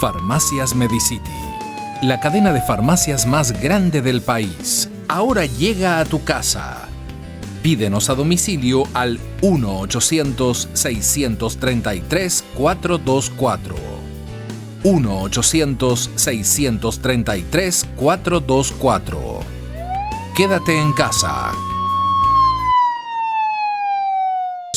Farmacias Medicity, la cadena de farmacias más grande del país, ahora llega a tu casa. Pídenos a domicilio al 1-800-633-424. 1-800-633-424. Quédate en casa.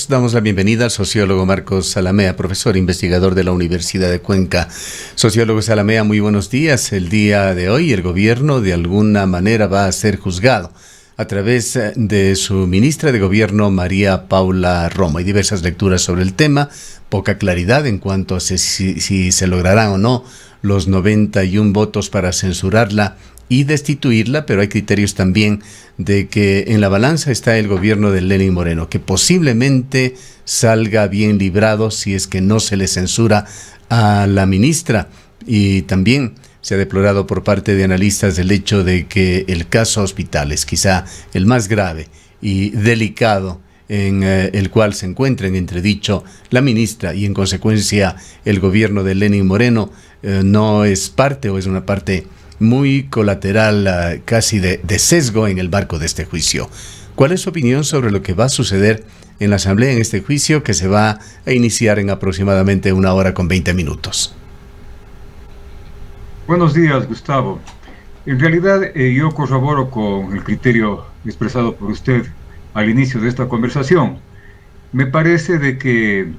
Damos la bienvenida al sociólogo Marcos Zalamea, profesor investigador de la Universidad de Cuenca. Sociólogo Zalamea, muy buenos días. El día de hoy el gobierno de alguna manera va a ser juzgado a través de su ministra de Gobierno, María Paula Romo. Hay diversas lecturas sobre el tema, poca claridad en cuanto a si se lograrán o no los 91 votos para censurarla y destituirla, pero hay criterios también de que en la balanza está el gobierno de Lenín Moreno, que posiblemente salga bien librado si es que no se le censura a la ministra. Y también se ha deplorado por parte de analistas el hecho de que el caso Hospitales, quizá el más grave y delicado en el cual se encuentra en entredicho la ministra y en consecuencia el gobierno de Lenín Moreno, no es parte o es una parte muy colateral, casi de sesgo en el marco de este juicio. ¿Cuál es su opinión sobre lo que va a suceder en la Asamblea en este juicio que se va a iniciar en aproximadamente 1 hora con 20 minutos? Buenos días, Gustavo. En realidad yo corroboro con el criterio expresado por usted al inicio de esta conversación. Me parece de que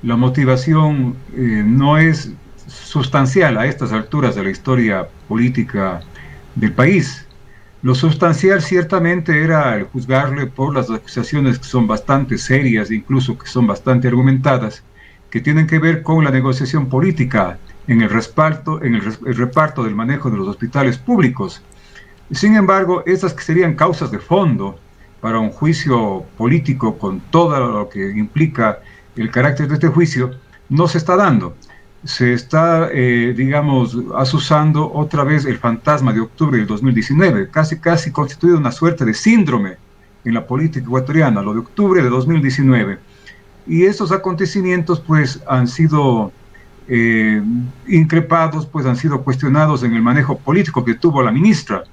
la motivación no es sustancial a estas alturas de la historia política del país. Lo sustancial ciertamente era el juzgarle por las acusaciones que son bastante serias, incluso que son bastante argumentadas, que tienen que ver con la negociación política en el reparto del manejo de los hospitales públicos. Sin embargo, estas que serían causas de fondo para un juicio político con todo lo que implica el carácter de este juicio, no se está dando. Se está, asusando otra vez el fantasma de octubre del 2019, casi constituido una suerte de síndrome en la política ecuatoriana, lo de octubre de 2019. Y estos acontecimientos pues han sido increpados, pues han sido cuestionados en el manejo político que tuvo la ministra.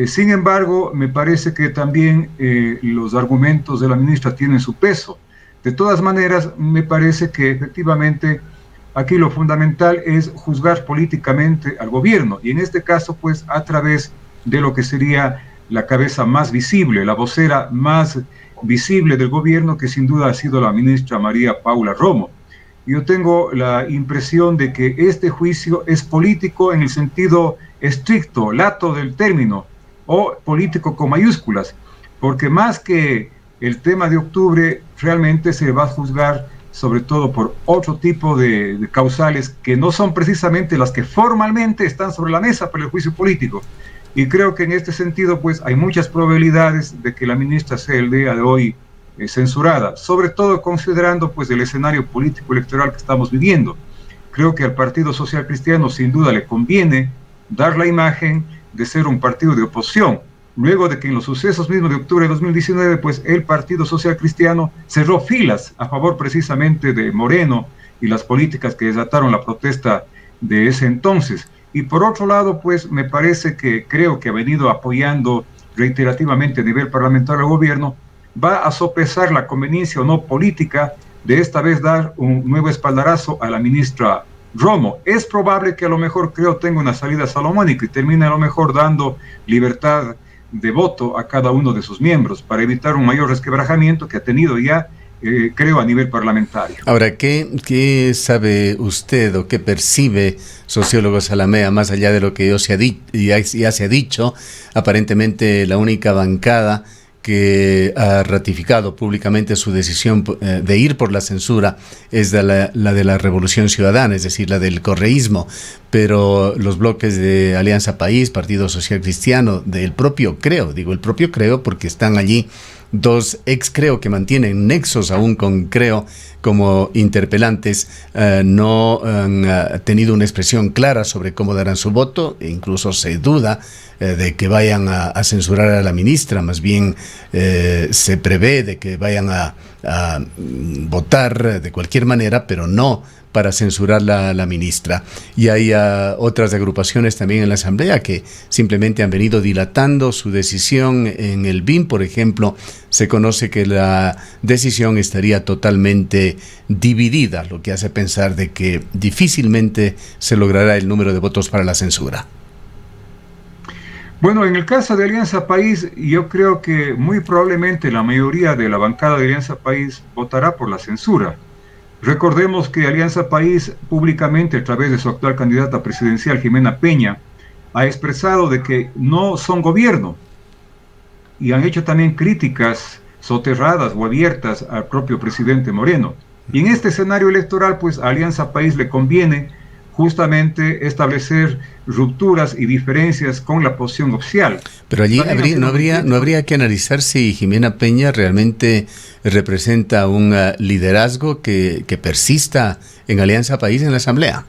Sin embargo, me parece que también los argumentos de la ministra tienen su peso. De todas maneras, me parece que efectivamente aquí lo fundamental es juzgar políticamente al gobierno, y en este caso, pues, a través de lo que sería la cabeza más visible, la vocera más visible del gobierno, que sin duda ha sido la ministra María Paula Romo. Yo tengo la impresión de que este juicio es político en el sentido estricto, lato del término, o político con mayúsculas, porque más que el tema de octubre, realmente se va a juzgar sobre todo por otro tipo de causales que no son precisamente las que formalmente están sobre la mesa para el juicio político. Y creo que en este sentido, pues, hay muchas probabilidades de que la ministra sea el día de hoy censurada, sobre todo considerando, pues, el escenario político electoral que estamos viviendo. Creo que al Partido Social Cristiano sin duda le conviene dar la imagen de ser un partido de oposición, luego de que en los sucesos mismos de octubre de 2019, pues el Partido Social Cristiano cerró filas a favor precisamente de Moreno y las políticas que desataron la protesta de ese entonces. Y por otro lado, pues me parece que creo que ha venido apoyando reiterativamente a nivel parlamentario al gobierno, va a sopesar la conveniencia o no política de esta vez dar un nuevo espaldarazo a la ministra Romo. Es probable que a lo mejor, creo, tenga una salida salomónica y termine a lo mejor dando libertad de voto a cada uno de sus miembros para evitar un mayor resquebrajamiento que ha tenido ya, creo, a nivel parlamentario. Ahora, ¿qué sabe usted o qué percibe, sociólogo Zalamea, más allá de lo que ya se ha dicho? Aparentemente la única bancada que ha ratificado públicamente su decisión de ir por la censura es la de la Revolución Ciudadana, es decir, la del correísmo, pero los bloques de Alianza País, Partido Social Cristiano, del propio CREO, digo el propio CREO porque están allí dos ex CREO que mantienen nexos aún con CREO como interpelantes, no han tenido una expresión clara sobre cómo darán su voto, e incluso se duda de que vayan a censurar a la ministra, más bien se prevé de que vayan a votar de cualquier manera, pero no para censurar la ministra. Y hay otras agrupaciones también en la Asamblea que simplemente han venido dilatando su decisión. En el BIM, por ejemplo, se conoce que la decisión estaría totalmente dividida, lo que hace pensar de que difícilmente se logrará el número de votos para la censura. Bueno, en el caso de Alianza País, yo creo que muy probablemente la mayoría de la bancada de Alianza País votará por la censura. Recordemos que Alianza País públicamente, a través de su actual candidata presidencial, Jimena Peña, ha expresado de que no son gobierno y han hecho también críticas soterradas o abiertas al propio presidente Moreno. Y en este escenario electoral, pues a Alianza País le conviene justamente establecer rupturas y diferencias con la posición oficial. Pero allí no habría que analizar si Jimena Peña realmente representa un liderazgo que persista en Alianza País en la Asamblea.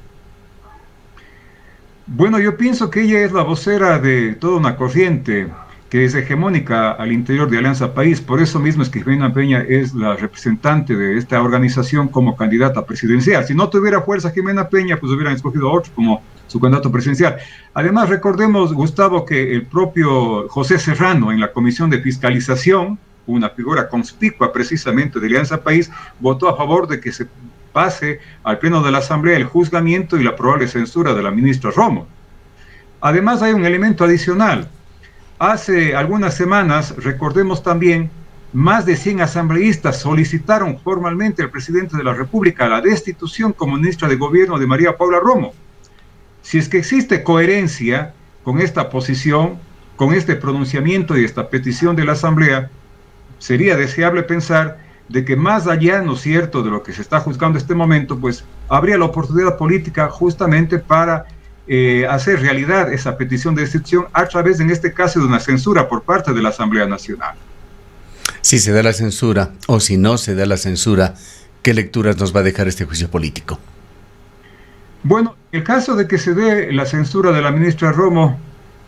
Bueno, yo pienso que ella es la vocera de toda una corriente que es hegemónica al interior de Alianza País. Por eso mismo es que Jimena Peña es la representante de esta organización como candidata presidencial. Si no tuviera fuerza Jimena Peña, pues hubieran escogido a otro como su candidato presidencial. Además, recordemos, Gustavo, que el propio José Serrano en la Comisión de Fiscalización, una figura conspicua precisamente de Alianza País, votó a favor de que se pase al Pleno de la Asamblea el juzgamiento y la probable censura de la ministra Romo. Además, hay un elemento adicional. Hace algunas semanas, recordemos también, más de 100 asambleístas solicitaron formalmente al presidente de la República la destitución como ministra de Gobierno de María Paula Romo. Si es que existe coherencia con esta posición, con este pronunciamiento y esta petición de la Asamblea, sería deseable pensar de que más allá, ¿no es cierto?, de lo que se está juzgando en este momento, pues habría la oportunidad política justamente para hacer realidad esa petición de destitución a través, en este caso, de una censura por parte de la Asamblea Nacional. Si se da la censura o si no se da la censura, ¿qué lecturas nos va a dejar este juicio político? Bueno, el caso de que se dé la censura de la ministra Romo,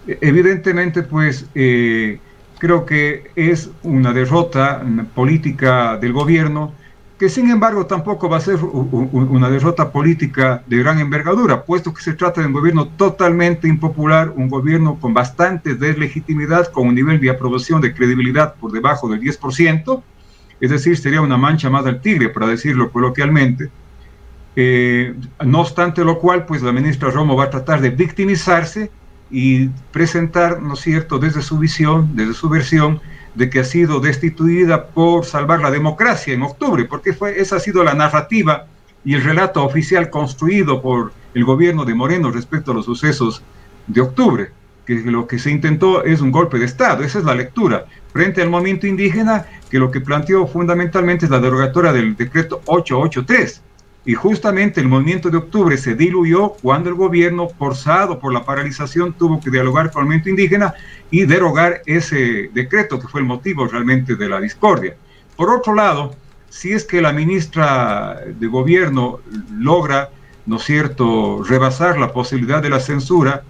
evidentemente, pues creo que es una derrota política del gobierno, que sin embargo tampoco va a ser una derrota política de gran envergadura, puesto que se trata de un gobierno totalmente impopular, un gobierno con bastante deslegitimidad, con un nivel de aprobación de credibilidad por debajo del 10%, es decir, sería una mancha más al tigre, para decirlo coloquialmente. No obstante lo cual, pues la ministra Romo va a tratar de victimizarse y presentar, ¿no es cierto?, desde su visión, desde su versión, de que ha sido destituida por salvar la democracia en octubre, porque esa ha sido la narrativa y el relato oficial construido por el gobierno de Moreno respecto a los sucesos de octubre, que lo que se intentó es un golpe de Estado. Esa es la lectura frente al movimiento indígena, que lo que planteó fundamentalmente es la derogatoria del decreto 883. Y justamente el movimiento de octubre se diluyó cuando el gobierno, forzado por la paralización, tuvo que dialogar con el movimiento indígena y derogar ese decreto, que fue el motivo realmente de la discordia. Por otro lado, si es que la ministra de Gobierno logra, ¿no es cierto?, rebasar la posibilidad de la censura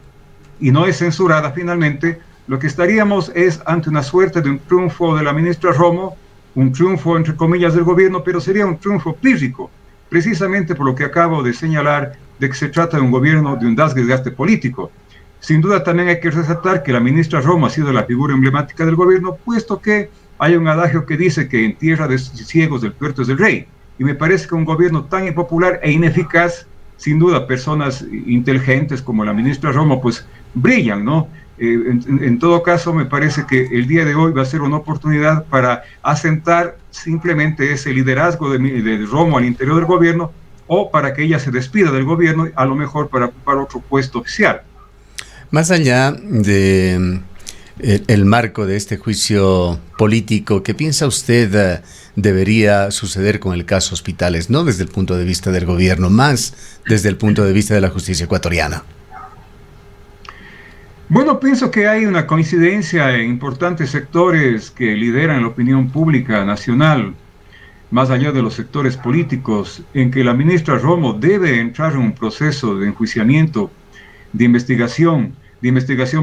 y no es censurada finalmente, lo que estaríamos es ante una suerte de un triunfo de la ministra Romo, un triunfo entre comillas del gobierno, pero sería un triunfo pírrico, precisamente por lo que acabo de señalar, de que se trata de un gobierno de un desgaste político. Sin duda también hay que resaltar que la ministra Romo ha sido la figura emblemática del gobierno, puesto que hay un adagio que dice que en tierra de ciegos el puerto es del rey. Y me parece que un gobierno tan impopular e ineficaz, sin duda personas inteligentes como la ministra Romo, pues brillan, ¿no? En todo caso, me parece que el día de hoy va a ser una oportunidad para asentar simplemente ese liderazgo de Romo al interior del gobierno, o para que ella se despida del gobierno, a lo mejor para ocupar otro puesto oficial. Más allá de el marco de este juicio político, ¿qué piensa usted debería suceder con el caso Hospitales? No desde el punto de vista del gobierno, más desde el punto de vista de la justicia ecuatoriana. Bueno, pienso que hay una coincidencia en importantes sectores que lideran la opinión pública nacional, más allá de los sectores políticos, en que la ministra Romo debe entrar en un proceso de enjuiciamiento, de investigación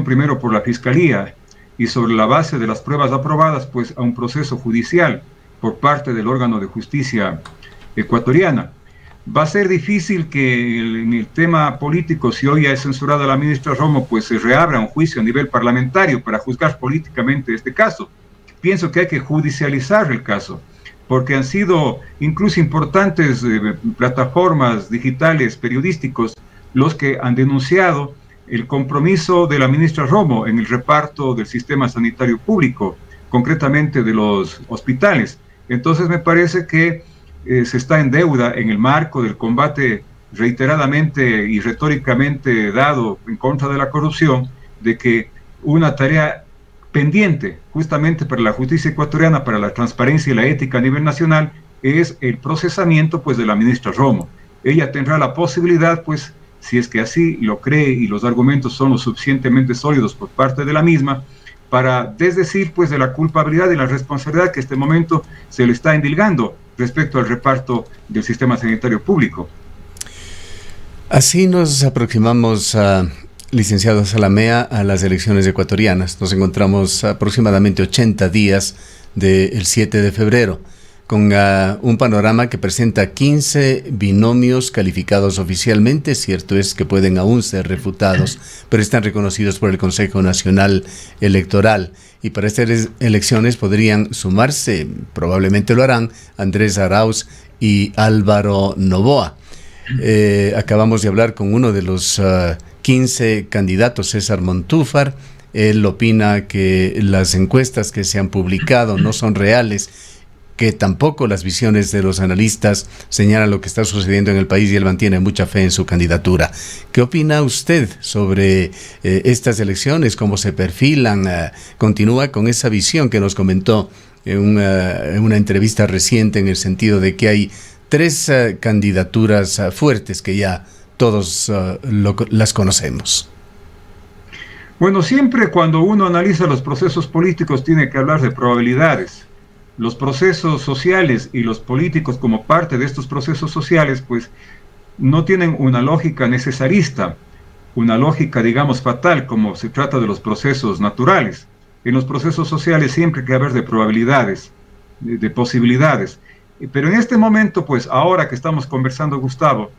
primero por la Fiscalía y sobre la base de las pruebas aprobadas, pues a un proceso judicial por parte del órgano de justicia ecuatoriana. va a ser difícil que en el tema político, si hoy ha censurado a la ministra Romo, pues se reabra un juicio a nivel parlamentario para juzgar políticamente este caso. Pienso que hay que judicializar el caso, porque han sido incluso importantes plataformas digitales, periodísticos, los que han denunciado el compromiso de la ministra Romo en el reparto del sistema sanitario público, concretamente de los hospitales. Entonces me parece que se está en deuda en el marco del combate reiteradamente y retóricamente dado en contra de la corrupción, de que una tarea pendiente justamente para la justicia ecuatoriana, para la transparencia y la ética a nivel nacional, es el procesamiento pues de la ministra Romo. Ella tendrá la posibilidad, pues, si es que así lo cree y los argumentos son lo suficientemente sólidos por parte de la misma, para desdecir pues de la culpabilidad y la responsabilidad que en este momento se le está endilgando respecto al reparto del sistema sanitario público. Así nos aproximamos, licenciado Zalamea, a las elecciones ecuatorianas. Nos encontramos aproximadamente 80 días del 7 de febrero, con un panorama que presenta 15 binomios calificados oficialmente. Cierto es que pueden aún ser refutados, pero están reconocidos por el Consejo Nacional Electoral. Y para estas elecciones podrían sumarse, probablemente lo harán, Andrés Arauz y Álvaro Noboa. Acabamos de hablar con uno de los 15 candidatos, César Montúfar. Él opina que las encuestas que se han publicado no son reales, que tampoco las visiones de los analistas señalan lo que está sucediendo en el país, y él mantiene mucha fe en su candidatura. ¿Qué opina usted sobre estas elecciones? ¿Cómo se perfilan? ¿Continúa con esa visión que nos comentó en una entrevista reciente, en el sentido de que hay 3 candidaturas fuertes que ya todos las conocemos? Bueno, siempre cuando uno analiza los procesos políticos tiene que hablar de probabilidades. Los procesos sociales y los políticos como parte de estos procesos sociales pues no tienen una lógica necesarista, una lógica digamos fatal como se trata de los procesos naturales. En los procesos sociales siempre hay que hablar de probabilidades, de posibilidades. Pero en este momento pues ahora que estamos conversando, Gustavo,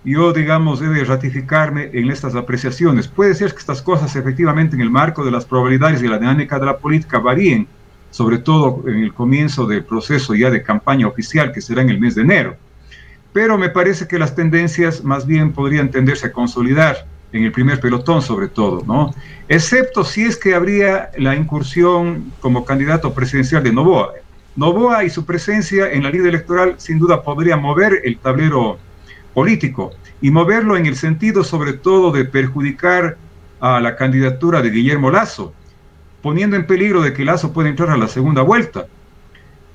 yo digamos he de ratificarme en estas apreciaciones. Puede ser que estas cosas efectivamente en el marco de las probabilidades y la dinámica de la política varíen, sobre todo en el comienzo del proceso ya de campaña oficial, que será en el mes de enero. Pero me parece que las tendencias más bien podrían tenderse a consolidar en el primer pelotón, sobre todo, ¿no? Excepto si es que habría la incursión como candidato presidencial de Noboa. Noboa y su presencia en la lid electoral sin duda podría mover el tablero político, y moverlo en el sentido sobre todo de perjudicar a la candidatura de Guillermo Lasso, poniendo en peligro de que Lasso pueda entrar a la segunda vuelta.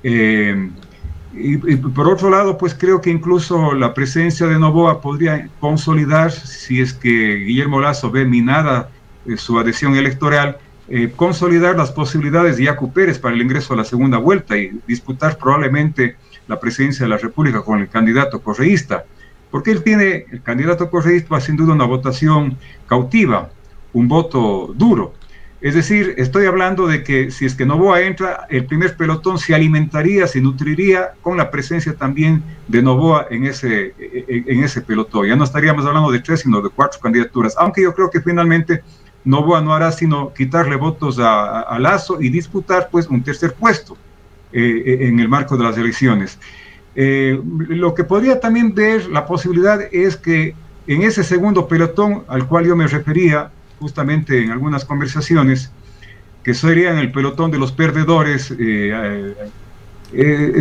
Y por otro lado, pues creo que incluso la presencia de Noboa podría consolidar, si es que Guillermo Lasso ve minada su adhesión electoral, consolidar las posibilidades de Yacu Pérez para el ingreso a la segunda vuelta y disputar probablemente la presidencia de la República con el candidato correísta. Porque el candidato correísta sin duda una votación cautiva, un voto duro. Es decir, estoy hablando de que si es que Noboa entra, el primer pelotón se alimentaría, se nutriría con la presencia también de Noboa en ese pelotón. Ya no estaríamos hablando de 3, sino de 4 candidaturas, aunque yo creo que finalmente Noboa no hará sino quitarle votos a Lasso y disputar pues un tercer puesto en el marco de las elecciones. Lo que podría también ver la posibilidad es que en ese segundo pelotón al cual yo me refería justamente en algunas conversaciones, que serían el pelotón de los perdedores,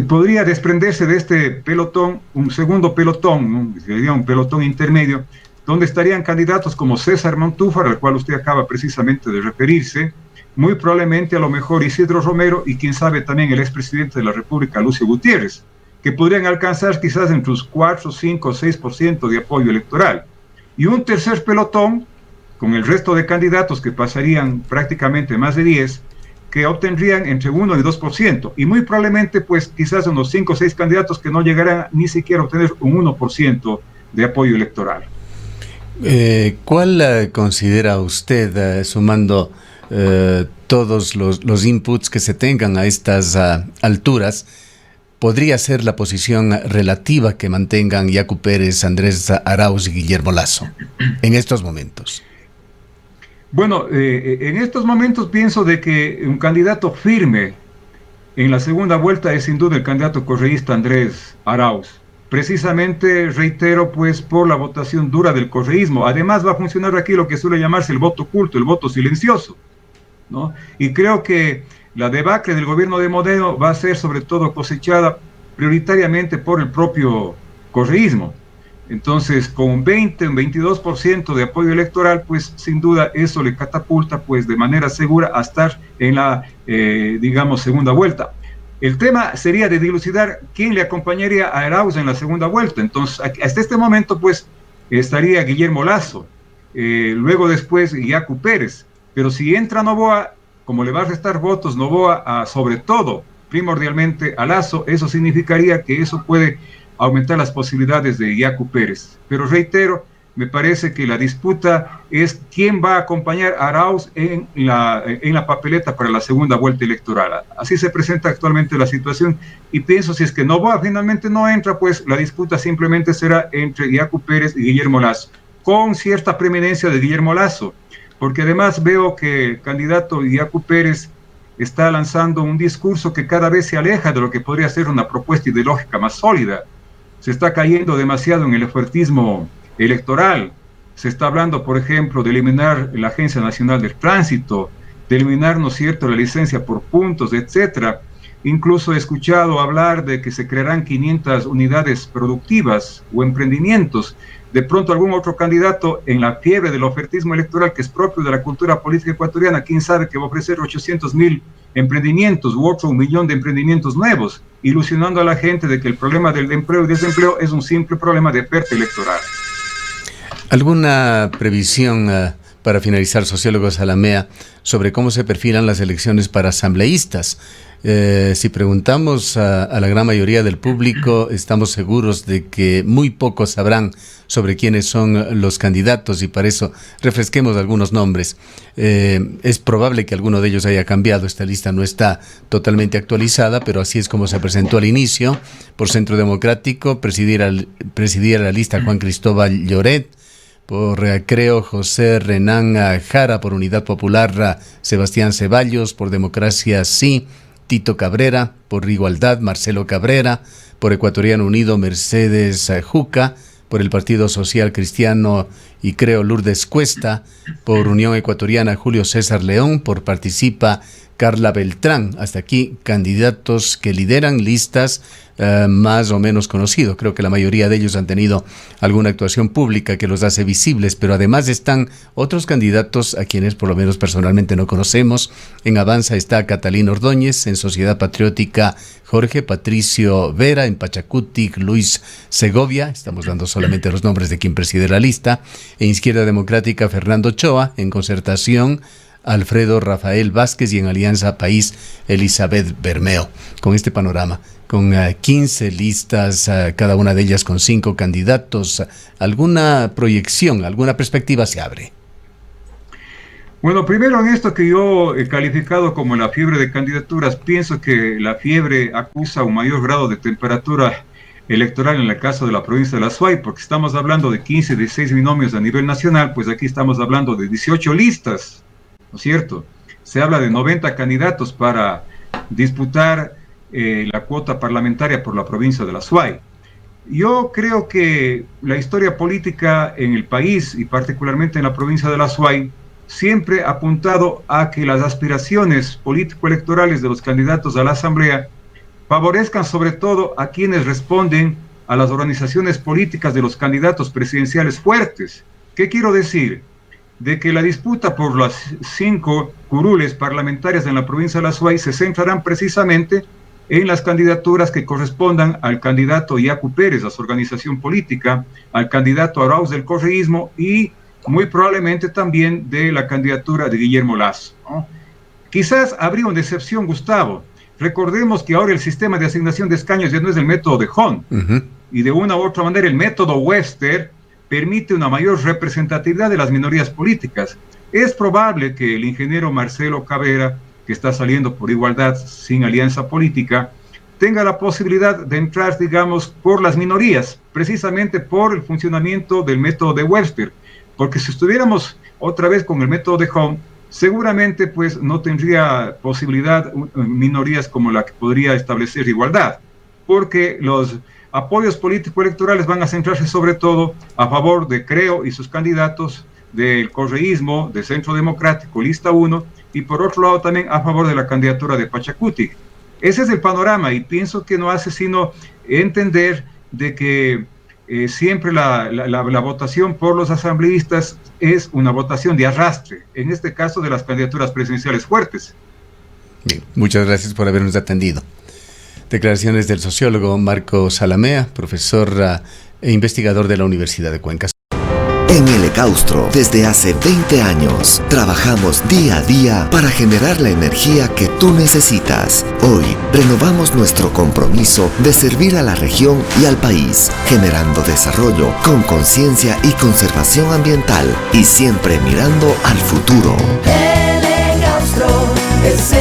podría desprenderse de este pelotón un segundo pelotón, ¿no? Sería un pelotón intermedio, donde estarían candidatos como César Montúfar, al cual usted acaba precisamente de referirse, muy probablemente a lo mejor Isidro Romero y quién sabe también el expresidente de la República, Lucio Gutiérrez, que podrían alcanzar quizás entre los 4, 5, 6% de apoyo electoral. Y un tercer pelotón, con el resto de candidatos que pasarían prácticamente más de 10, que obtendrían entre 1 y 2%, y muy probablemente pues quizás unos 5 o 6 candidatos que no llegarán ni siquiera a obtener un 1% de apoyo electoral. ¿Cuál considera usted, sumando todos los inputs que se tengan a estas alturas, podría ser la posición relativa que mantengan Yacu Pérez, Andrés Arauz y Guillermo Lasso en estos momentos? Bueno, en estos momentos pienso de que un candidato firme en la segunda vuelta es sin duda el candidato correísta Andrés Arauz. Precisamente, reitero, pues por la votación dura del correísmo. Además va a funcionar aquí lo que suele llamarse el voto oculto, el voto silencioso, ¿no? Y creo que la debacle del gobierno de Modelo va a ser sobre todo cosechada prioritariamente por el propio correísmo. Entonces, con un 22% de apoyo electoral, pues sin duda eso le catapulta pues de manera segura a estar en la, digamos, segunda vuelta. El tema sería de dilucidar quién le acompañaría a Arauz en la segunda vuelta. Entonces, hasta este momento, pues, estaría Guillermo Lasso, luego después Yacu Pérez. Pero si entra Noboa, como le va a restar votos Noboa sobre todo, primordialmente a Lasso, eso significaría que eso puede aumentar las posibilidades de Yacu Pérez. Pero reitero, me parece que la disputa es quién va a acompañar a Arauz en la papeleta para la segunda vuelta electoral. Así se presenta actualmente la situación y pienso si es que Noboa finalmente no entra, pues la disputa simplemente será entre Yacu Pérez y Guillermo Lasso, con cierta preeminencia de Guillermo Lasso, porque además veo que el candidato Yacu Pérez está lanzando un discurso que cada vez se aleja de lo que podría ser una propuesta ideológica más sólida. Se está cayendo demasiado en el ofertismo electoral. Se está hablando, por ejemplo, de eliminar la Agencia Nacional del Tránsito, de eliminar, ¿no es cierto?, la licencia por puntos, etcétera. Incluso he escuchado hablar de que se crearán 500 unidades productivas o emprendimientos. De pronto algún otro candidato en la fiebre del ofertismo electoral que es propio de la cultura política ecuatoriana, quién sabe que va a ofrecer 800,000 emprendimientos u otro 1,000,000 de emprendimientos nuevos, ilusionando a la gente de que el problema del empleo y desempleo es un simple problema de oferta electoral. ¿Alguna previsión para finalizar, sociólogo Zalamea, sobre cómo se perfilan las elecciones para asambleístas? Si preguntamos a la gran mayoría del público, estamos seguros de que muy pocos sabrán sobre quiénes son los candidatos y para eso refresquemos algunos nombres. Es probable que alguno de ellos haya cambiado, esta lista no está totalmente actualizada, pero así es como se presentó al inicio. Por Centro Democrático presidía la lista Juan Cristóbal Lloret. Por Creo, José Renán Jara. Por Unidad Popular, Sebastián Ceballos. Por Democracia Sí, Tito Cabrera. Por Igualdad, Marcelo Cabrera. Por Ecuatoriano Unido, Mercedes Juca. Por el Partido Social Cristiano y Creo, Lourdes Cuesta. Por Unión Ecuatoriana, Julio César León. Por Participa, Carla Beltrán. Hasta aquí candidatos que lideran listas más o menos conocidos. Creo que la mayoría de ellos han tenido alguna actuación pública que los hace visibles, pero además están otros candidatos a quienes por lo menos personalmente no conocemos. En Avanza está Catalina Ordóñez, en Sociedad Patriótica Jorge Patricio Vera, en Pachacutic Luis Segovia, estamos dando solamente los nombres de quien preside la lista. En Izquierda Democrática Fernando Ochoa, en Concertación Alfredo Rafael Vázquez y en Alianza País Elizabeth Bermeo. Con este panorama, con 15 listas, cada una de ellas con 5 candidatos, ¿alguna proyección, alguna perspectiva se abre? Bueno, primero en esto que yo he calificado como la fiebre de candidaturas, pienso que la fiebre acusa un mayor grado de temperatura electoral en el caso de la provincia de la Suay, porque estamos hablando de 15, 16 binomios a nivel nacional, pues aquí estamos hablando de 18 listas, ¿no es cierto? Se habla de 90 candidatos para disputar la cuota parlamentaria por la provincia de la Suay. Yo creo que la historia política en el país y particularmente en la provincia de la Suay siempre ha apuntado a que las aspiraciones político-electorales de los candidatos a la asamblea favorezcan sobre todo a quienes responden a las organizaciones políticas de los candidatos presidenciales fuertes. ¿Qué quiero decir? De que la disputa por las 5 curules parlamentarias en la provincia de la Suay se centrarán precisamente en las candidaturas que correspondan al candidato Yacu Pérez, a su organización política, al candidato Arauz del correísmo y muy probablemente también de la candidatura de Guillermo Lasso, ¿no? Quizás habría una excepción, Gustavo. Recordemos que ahora el sistema de asignación de escaños ya no es el método de Hahn, y de una u otra manera el método Webster permite una mayor representatividad de las minorías políticas. Es probable que el ingeniero Marcelo Cabrera, que está saliendo por Igualdad sin alianza política, tenga la posibilidad de entrar, digamos, por las minorías, precisamente por el funcionamiento del método de Webster. Porque si estuviéramos otra vez con el método de Home, seguramente pues no tendría posibilidad minorías como la que podría establecer igualdad, porque los apoyos político-electorales van a centrarse sobre todo a favor de Creo y sus candidatos, del correísmo, del Centro Democrático, lista 1, y por otro lado también a favor de la candidatura de Pachacuti. Ese es el panorama, y pienso que no hace sino entender de que siempre la votación por los asambleístas es una votación de arrastre, en este caso de las candidaturas presidenciales fuertes. Bien, muchas gracias por habernos atendido. Declaraciones del sociólogo Marcos Alamea, profesor e investigador de la Universidad de Cuenca. En el Ecaustro, desde hace 20 años, trabajamos día a día para generar la energía que tú necesitas. Hoy, renovamos nuestro compromiso de servir a la región y al país, generando desarrollo con conciencia y conservación ambiental y siempre mirando al futuro. El Ecaustro es